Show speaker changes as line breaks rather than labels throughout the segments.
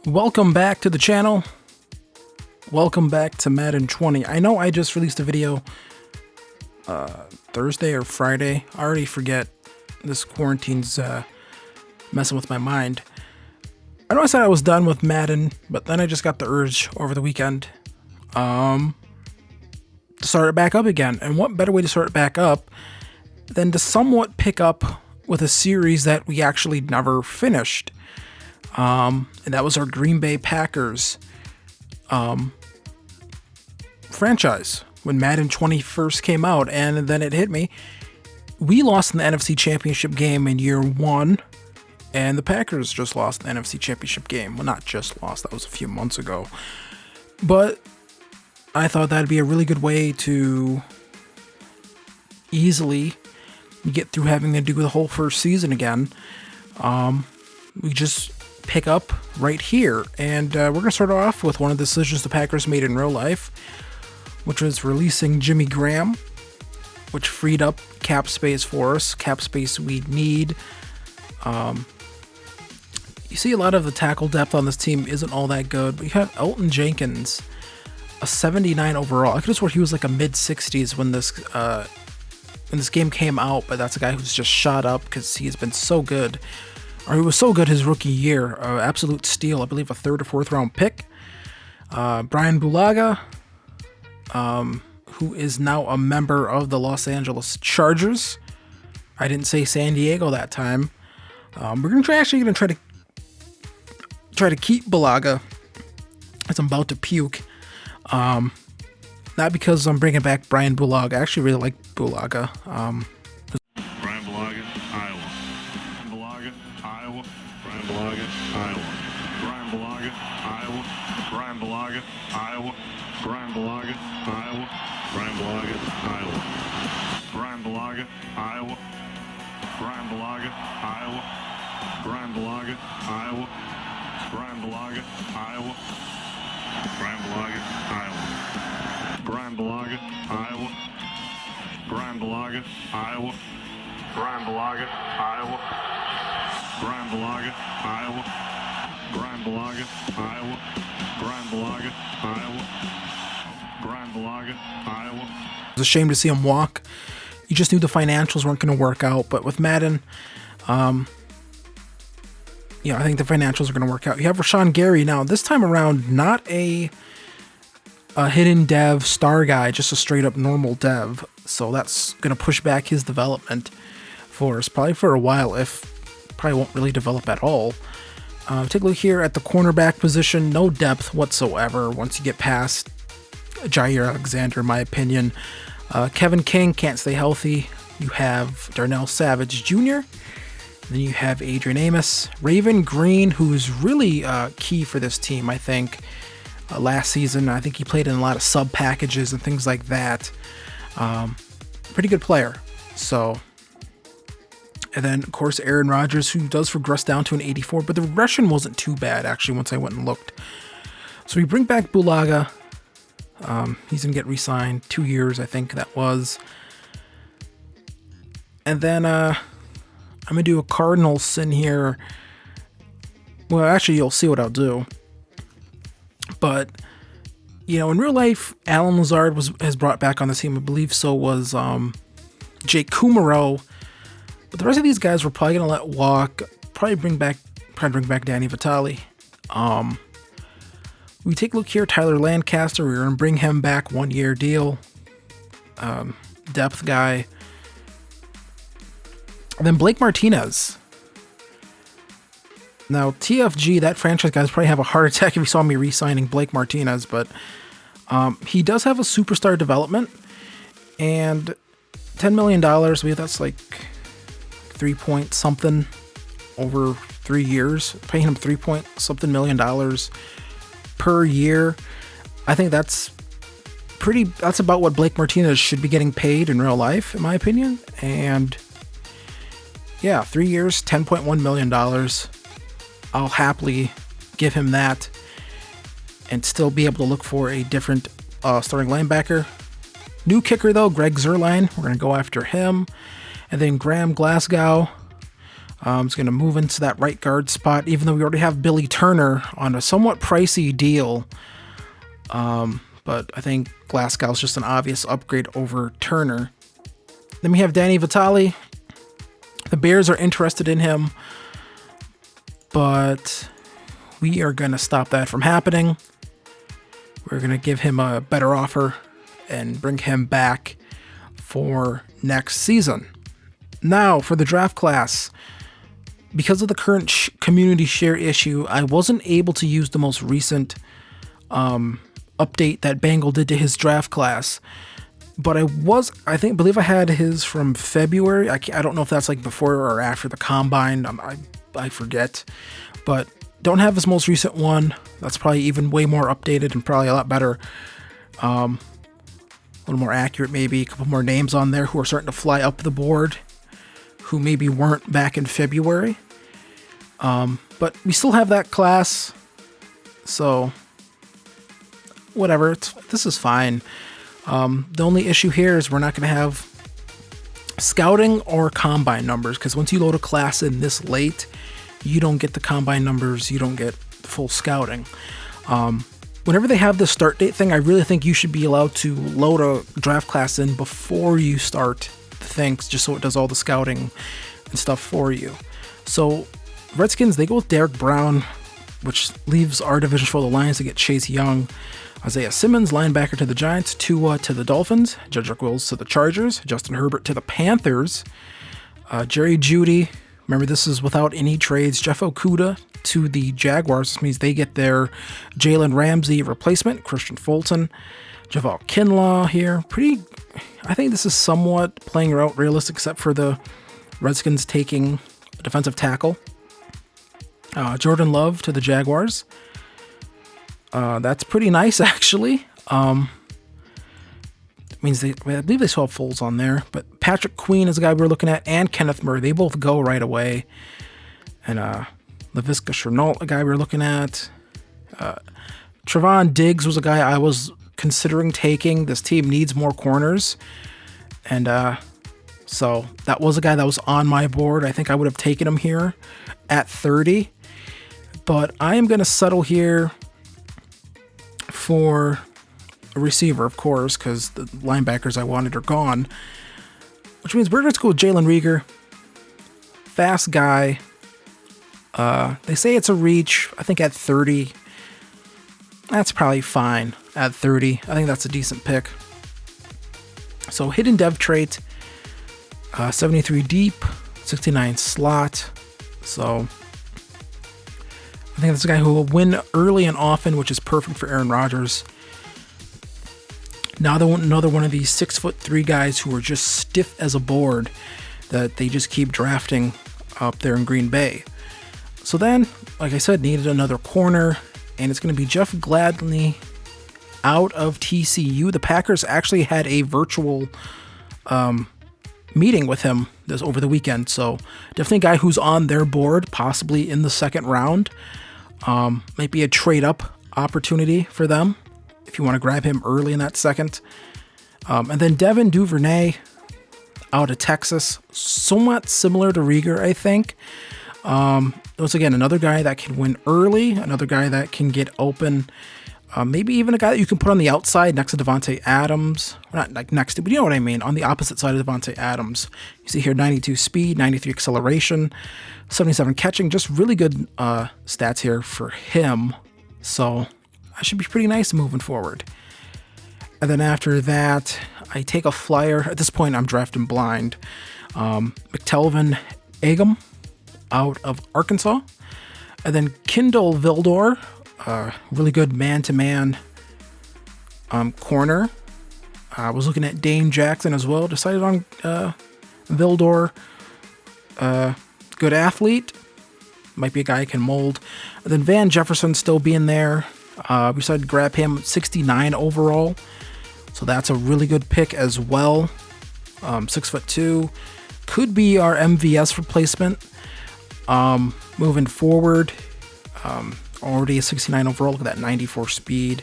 Welcome back to the channel. Welcome back to Madden 20. I know I just released a video Thursday or Friday. I already forget. This quarantine's messing with my mind. I know I said I was done with Madden, but then I just got the urge over the weekend to start it back up again. And what better way to start it back up than to somewhat pick up with a series that we actually never finished. And that was our Green Bay Packers franchise when Madden 20 first came out, and then it hit me. We lost in the NFC Championship game in year one, and the Packers just lost the NFC Championship game. Well, not just lost, that was a few months ago. But I thought that'd be a really good way to easily get through having to do the whole first season again. We just pick up right here, and we're going to start off with one of the decisions the Packers made in real life, which was releasing Jimmy Graham, which freed up cap space for us, cap space we need. You see a lot of the tackle depth on this team isn't all that good, but you have Elton Jenkins, a 79 overall. I could have sworn he was like a mid-60s when this game came out, but that's a guy who's just shot up because he's been so good. Or he was so good his rookie year. Absolute steal, I believe a 3rd or 4th round pick. Brian Bulaga, who is now a member of the Los Angeles Chargers. I didn't say San Diego that time. We're gonna try to keep Bulaga, as I'm about to puke. Not because I'm bringing back Brian Bulaga. I actually really like Bulaga.
Brian Bulaga, Iowa. Bulaga, Iowa. Brian Bulaga, Iowa. Brian Bulaga, Iowa. Brian Bulaga, Iowa. Brian Bulaga, Iowa. Brian Bulaga, Iowa. Brian Bulaga, Iowa. Brian Bulaga, Iowa. Brian Bulaga, Iowa. Brian Bulaga, Iowa. Brian Bulaga, Iowa. Brian Bulaga, Iowa. Brian Bulaga, Iowa. Brian Bulaga, Iowa. Brian Bulaga, Iowa. Brian Bulaga, Iowa. Brian Bulaga, Iowa. Brian Bulaga, Iowa.
It was a shame to see him walk. You just knew the financials weren't going to work out, but with Madden, I think the financials are going to work out. You have Rashawn Gary now. This time around, not a hidden dev star guy, just a straight up normal dev. So that's going to push back his development for us, probably for a while, probably won't really develop at all. Take a look here at the cornerback position. No depth whatsoever once you get past Jair Alexander, in my opinion. Kevin King can't stay healthy. You have Darnell Savage Jr., then you have Adrian Amos. Raven Green, who's really key for this team, I think. Last season, I think he played in a lot of sub packages and things like that. Pretty good player. So, and then of course Aaron Rodgers, who does regress down to an 84, but the regression wasn't too bad actually once I went and looked. So we bring back Bulaga. He's gonna get re-signed 2 years, I think that was. And then I'm gonna do a cardinal sin here. Well, actually, you'll see what I'll do. But, in real life, Alan Lazard has brought back on the team. I believe so was Jake Kumaro. But the rest of these guys we're probably going to let walk. Probably bring back Danny Vitale. We take a look here, Tyler Lancaster. We're going to bring him back, 1-year deal. Depth guy. And then Blake Martinez. Now, TFG, that franchise guys probably have a heart attack if you saw me re-signing Blake Martinez, but he does have a superstar development, and $10 million, I believe that's like 3 point something over 3 years, paying him 3 point something million dollars per year. I think that's about what Blake Martinez should be getting paid in real life, in my opinion. And yeah, 3 years, $10.1 million. I'll happily give him that and still be able to look for a different starting linebacker. New kicker, though, Greg Zuerlein. We're going to go after him. And then Graham Glasgow. He's going to move into that right guard spot, even though we already have Billy Turner on a somewhat pricey deal. But I think Glasgow's just an obvious upgrade over Turner. Then we have Danny Vitale. The Bears are interested in him, but we are going to stop that from happening. We're going to give him a better offer and bring him back for next season. Now, for the draft class, because of the current community share issue, I wasn't able to use the most recent update that Bengal did to his draft class. But I believe I had his from February. I don't know if that's like before or after the combine. I forget. But don't have his most recent one. That's probably even way more updated and probably a lot better. A little more accurate, maybe. A couple more names on there who are starting to fly up the board, who maybe weren't back in February. But we still have that class. So, whatever. This is fine. The only issue here is we're not going to have scouting or combine numbers, because once you load a class in this late, you don't get the combine numbers, you don't get full scouting. Whenever they have the start date thing, I really think you should be allowed to load a draft class in before you start the things, just so it does all the scouting and stuff for you. So Redskins, they go with Derek Brown, which leaves our division for the Lions to get Chase Young. Isaiah Simmons, linebacker to the Giants. Tua to the Dolphins. Jedrick Wills to the Chargers. Justin Herbert to the Panthers. Jerry Jeudy, remember this is without any trades. Jeff Okudah to the Jaguars. This means they get their Jalen Ramsey replacement. Christian Fulton. Javal Kinlaw here. I think this is somewhat playing out realistic, except for the Redskins taking a defensive tackle. Jordan Love to the Jaguars. That's pretty nice, actually. Means I believe they still have Foles on there, but Patrick Queen is a guy we're looking at, and Kenneth Murray. They both go right away. And Laviska Shenault, a guy we're looking at. Trevon Diggs was a guy I was considering taking. This team needs more corners. And so that was a guy that was on my board. I think I would have taken him here at 30. But I am going to settle here for a receiver, of course, because the linebackers I wanted are gone. Which means we're going to go with Jalen Reagor. Fast guy. They say it's a reach. I think at 30, that's probably fine. At 30, I think that's a decent pick. So hidden dev trait, 73 deep, 69 slot. So I think that's a guy who will win early and often, which is perfect for Aaron Rodgers. Now another one of these 6'3" guys who are just stiff as a board that they just keep drafting up there in Green Bay. So then, like I said, needed another corner, and it's going to be Jeff Gladney out of TCU. The Packers actually had a virtual meeting with him over the weekend, so definitely a guy who's on their board, possibly in the second round. Might be a trade-up opportunity for them if you want to grab him early in that second. And then Devin Duvernay out of Texas, somewhat similar to Reagor, I think. Once again, another guy that can win early, another guy that can get open, maybe even a guy that you can put on the outside next to Devontae Adams. Not like next to, but you know what I mean, on the opposite side of Devontae Adams. You see here 92 speed, 93 acceleration, 77 catching, just really good stats here for him. So that should be pretty nice moving forward. And then after that, I take a flyer. At this point, I'm drafting blind. McTelvin Agam out of Arkansas. And then Kindle Vildor, really good man-to-man corner. I was looking at Dane Jackson as well. Decided on Vildor. Good athlete. Might be a guy I can mold. And then Van Jefferson still being there. We decided to grab him 69 overall. So that's a really good pick as well. 6'2". Could be our MVS replacement. Moving forward. Already a 69 overall. Look at that 94 speed.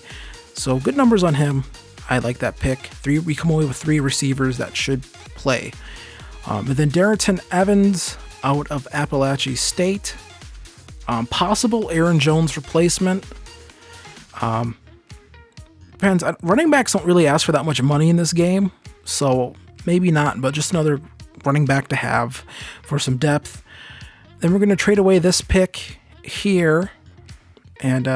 So good numbers on him. I like that pick. We come away with 3 receivers that should play. And then Darrington Evans out of Appalachian State. Possible Aaron Jones replacement. Depends. Running backs don't really ask for that much money in this game, so maybe not, but just another running back to have for some depth. Then we're going to trade away this pick here, and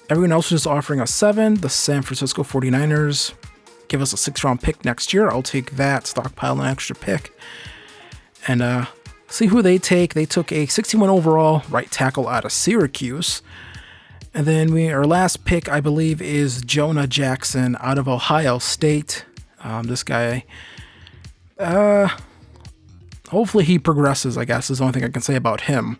everyone else is just offering us 7. The San Francisco 49ers give us a 6th-round pick next year. I'll take that, stockpile an extra pick, and see who they take. They took a 61 overall right tackle out of Syracuse. And then our last pick, I believe, is Jonah Jackson out of Ohio State. This guy, hopefully he progresses, I guess, is the only thing I can say about him.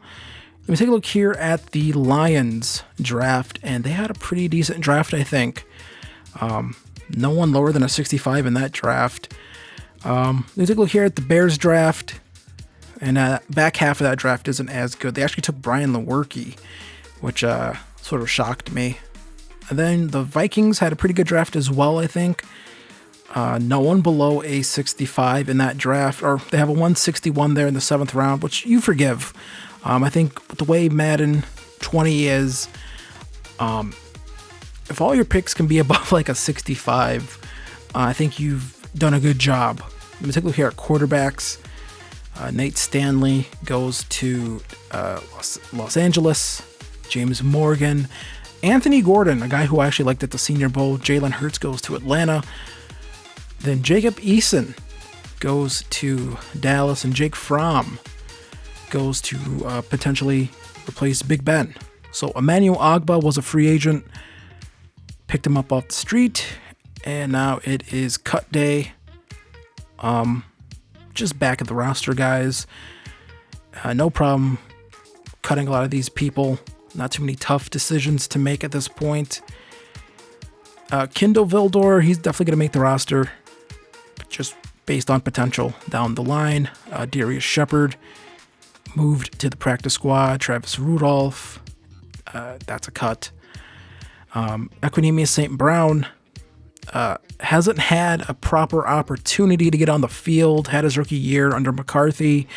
Let me take a look here at the Lions draft, and they had a pretty decent draft, I think. No one lower than a 65 in that draft. Let me take a look here at the Bears draft, and back half of that draft isn't as good. They actually took Brian Lewerke, which sort of shocked me. And then the Vikings had a pretty good draft as well, I think. No one below a 65 in that draft, or they have a 161 there in the 7th round, which you forgive. I think the way Madden 20 is, if all your picks can be above like a 65, I think you've done a good job. Let me take a look here at quarterbacks. Nate Stanley goes to Los Angeles. James Morgan. Anthony Gordon, a guy who I actually liked at the Senior Bowl. Jalen Hurts goes to Atlanta. Then Jacob Eason goes to Dallas, and Jake Fromm goes to potentially replace Big Ben. So Emmanuel Ogbah was a free agent. Picked him up off the street, and now it is cut day. Just back at the roster, guys. No problem cutting a lot of these people. Not too many tough decisions to make at this point. Kindle Vildor, he's definitely going to make the roster, just based on potential down the line. Darius Shepard moved to the practice squad. Travis Rudolph, that's a cut. Equinemius St. Brown hasn't had a proper opportunity to get on the field. Had his rookie year under McCarthy.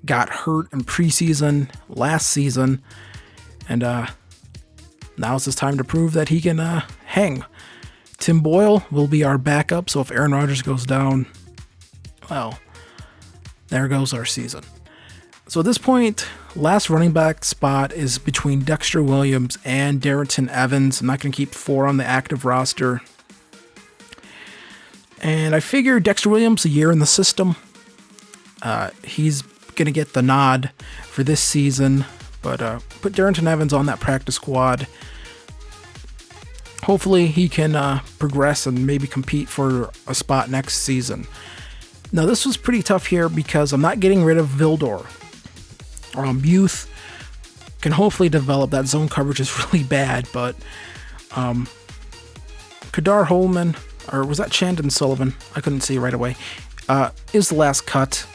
Got hurt in preseason last season. And now it's his time to prove that he can hang. Tim Boyle will be our backup, so if Aaron Rodgers goes down, well, there goes our season. So at this point, last running back spot is between Dexter Williams and Darrynton Evans. I'm not going to keep 4 on the active roster. And I figure Dexter Williams, a year in the system, he's going to get the nod for this season. But put Darrynton Evans on that practice squad. Hopefully he can progress and maybe compete for a spot next season. Now this was pretty tough here because I'm not getting rid of Vildor. Youth can hopefully develop. That zone coverage is really bad, but Kadar Holman, or was that Chandon Sullivan? I couldn't see right away. Is the last cut.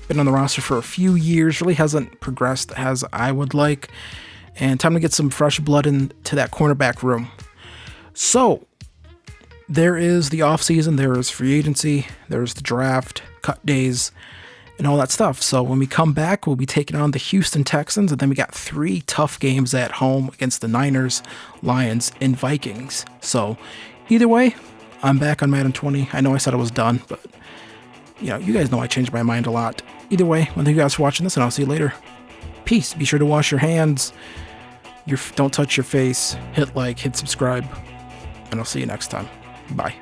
Been on the roster for a few years, really hasn't progressed as I would like, and time to get some fresh blood into that cornerback room. So there is the offseason, there is free agency, there's the draft, cut days, and all that stuff. So when we come back, we'll be taking on the Houston Texans, and then we got 3 tough games at home against the Niners, Lions, and Vikings. So either way, I'm back on Madden 20. I know I said I was done, but you guys know I change my mind a lot. Either way, thank you guys for watching this, and I'll see you later. Peace. Be sure to wash your hands. Don't touch your face. Hit like, hit subscribe, and I'll see you next time. Bye.